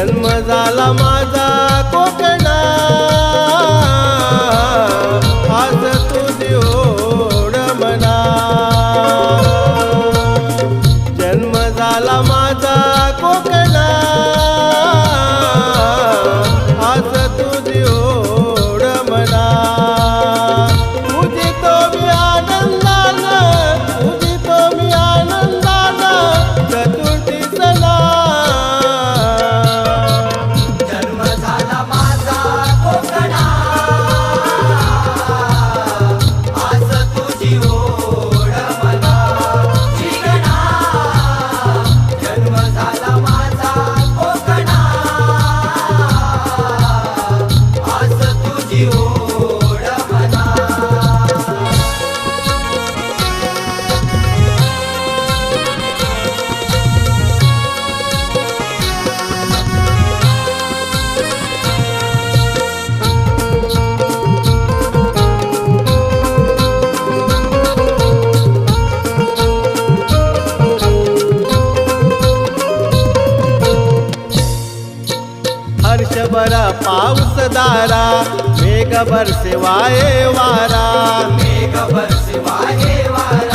जन्म झाला माझा कोकणा, आज तुझी ओढ मना. जन्म झाला माझा कोकणा, आज तुझी ओढ मना. उदितो मी आनंदानं, उदितो मी आनंदानं चतुर्थी सणा. जन्म झाला माझा कोकणा, आज तुझी ओढ मना. जीवना जन्म झाला माझा कोकणा, आज तुझी ओढ मना. हर्षभरा पाऊस दारा, मेघ बरसे वाये वारा. मेघ बरसे वाहे वारा.